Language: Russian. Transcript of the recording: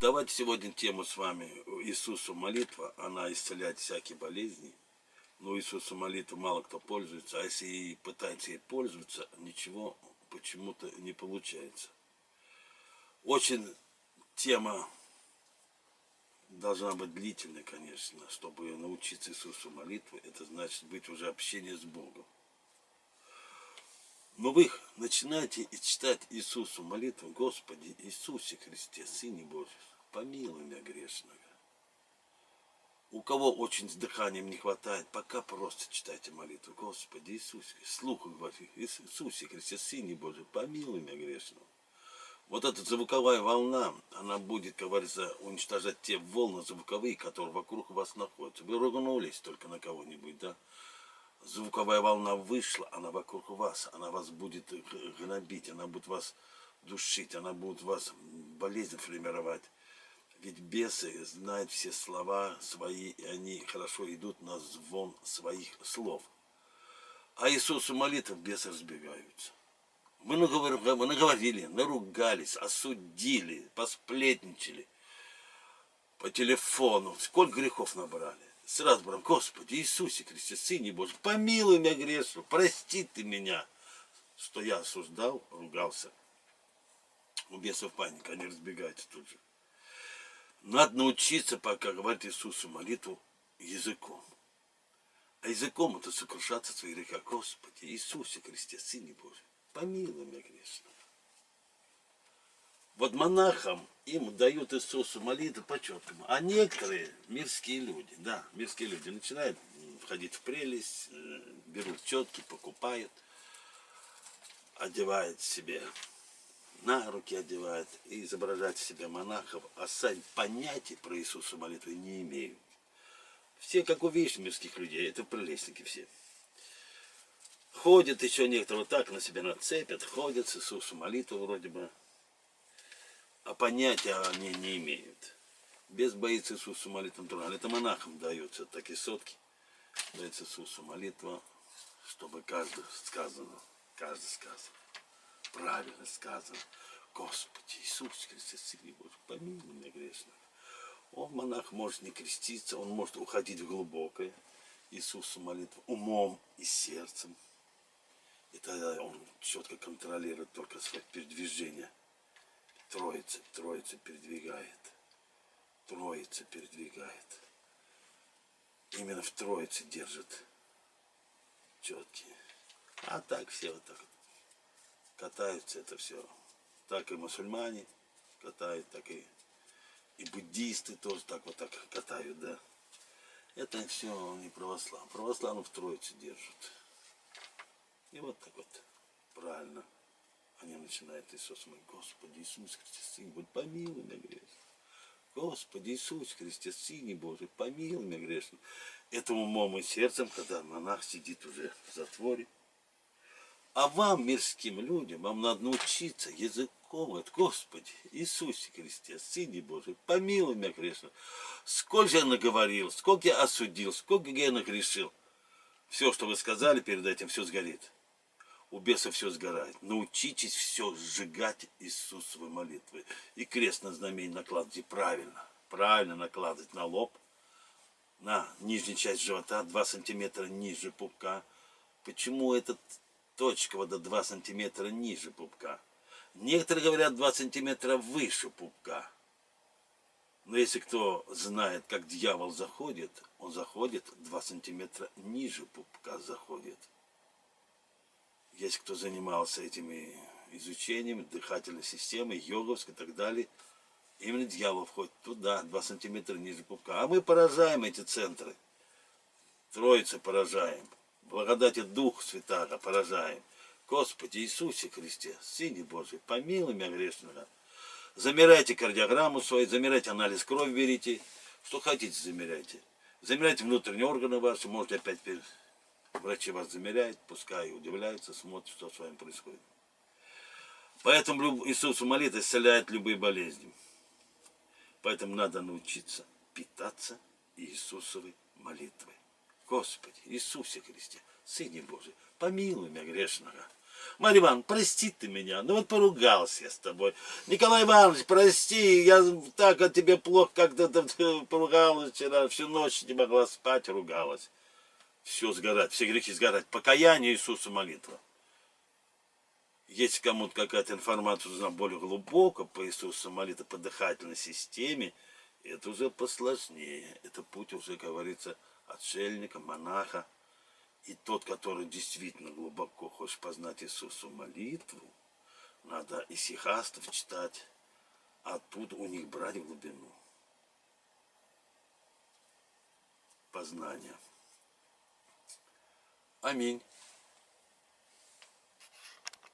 Давайте сегодня тему с вами Иисусу молитва. Она исцеляет всякие болезни. Но Иисусу молитву мало кто пользуется. А если и пытается ей пользоваться, ничего почему-то не получается. Очень тема должна быть длительной, конечно. Чтобы научиться Иисусу молитвы, это значит быть уже общение с Богом. Но вы начинаете читать Иисусу молитву: Господи Иисусе Христе, Сыне Божий, помилуй меня грешного. У кого очень с дыханием не хватает, пока просто читайте молитву: Господи Иисусе, слух говорит: Иисусе Христе, Сыне Божий, помилуй меня грешного. Вот эта звуковая волна, она будет, как говорится, уничтожать те волны звуковые, которые вокруг вас находятся. Вы ругнулись только на кого-нибудь, да? Звуковая волна вышла, она вокруг вас, она вас будет гнобить, она будет вас душить, она будет вас болезнь формировать. Ведь бесы знают все слова свои, и они хорошо идут на звон своих слов. А Иисусу молитв бесы разбегаются. Мы наговорили, наругались, осудили, посплетничали по телефону. Сколько грехов набрали. Сразу говорим: Господи Иисусе Христе, Сыне Божий, помилуй меня грешного, прости ты меня, что я осуждал, ругался. У бесов паника, они разбегаются тут же. Надо научиться, пока говорить Иисусу молитву, языком. А языком это сокрушаться в своих грехах. Господи Иисусе Христе, Сыне Божий, помилуй меня грешного. Вот монахам им дают Иисусу молитву по-четкому. А некоторые мирские люди, да, мирские люди начинают входить в прелесть, берут четки, покупают, одевают себе, на руки одевают и изображают себя монахов, а сами понятия про Иисуса молитвы не имеют. Все, как увидишь мирских людей, это прелестники все. Ходят еще некоторые вот так на себя нацепят, ходят с Иисусу молитву вроде бы, а понятия они не имеют. Без боится Иисусу молитву. Это монахам дается такие сотки. Дается Иисусу молитва, чтобы каждый сказано, правильно сказано: Господи Иисус Христос, Сыне Божий, помилуй меня грешного. Монах может не креститься, он может уходить в глубокое Иисусу молитву умом и сердцем. И тогда он четко контролирует только свои передвижения. Троица передвигает. Троица передвигает. Именно в Троице держит четкие. А так все вот так вот катаются, это все. Так и мусульмане катают, так и буддисты тоже так вот так катают, да. Это все не православие. Православие в Троице держат. И вот так вот правильно они начинают Иисус мой: Господи Иисус Христе, Сыне Божий, помилуй меня грешного. Господи Иисус Христе, Сыне Божий, помилуй меня грешного. Это умом и сердцем, когда монах сидит уже в затворе. А вам, мирским людям, вам надо научиться языком. Это: Господи Иисусе Христе, Сыне Божий, помилуй меня грешного. Сколько я наговорил, сколько я осудил, сколько я нагрешил. Все, что вы сказали перед этим, все сгорит. У беса все сгорает. Научитесь все сжигать Иисусовой молитвой. И крест на знамение накладывайте правильно. Правильно накладывать на лоб, на нижнюю часть живота, 2 сантиметра ниже пупка. Почему эта точка вот до 2 сантиметра ниже пупка? Некоторые говорят 2 сантиметра выше пупка. Но если кто знает, как дьявол заходит, он заходит 2 сантиметра ниже пупка заходит. Если кто занимался этими изучением дыхательной системы, йоговской и так далее, именно дьявол входит туда, 2 сантиметра ниже пупка. А мы поражаем эти центры. Троицы поражаем. Благодати Духа Святаго поражаем. Господи Иисусе Христе, Сыне Божий, помилуй меня грешного. Замеряйте кардиограмму свою, замеряйте анализ крови, берите. Что хотите, замеряйте. Замеряйте внутренние органы ваши, можете опять... Врачи вас замеряют, пускай удивляются, смотрят, что с вами происходит. Поэтому Иисусу молитва исцеляет любые болезни. Поэтому надо научиться питаться Иисусовой молитвой. Господи Иисусе Христе, Сыне Божий, помилуй меня грешного. Марья Ивановна, прости ты меня, ну вот поругался я с тобой. Николай Иванович, прости, я так от тебя плохо, когда ты поругалась вчера, всю ночь не могла спать, ругалась. Все сгорать, все грехи сгорать. Покаяние Иисусу молитва. Если кому-то какая-то информация нужна более глубоко по Иисусу молитва, по дыхательной системе, это уже посложнее. Это путь уже, говорится, отшельника, монаха. И тот, который действительно глубоко хочет познать Иисусу молитву, надо исихастов читать, а тут у них брать глубину познания. Аминь.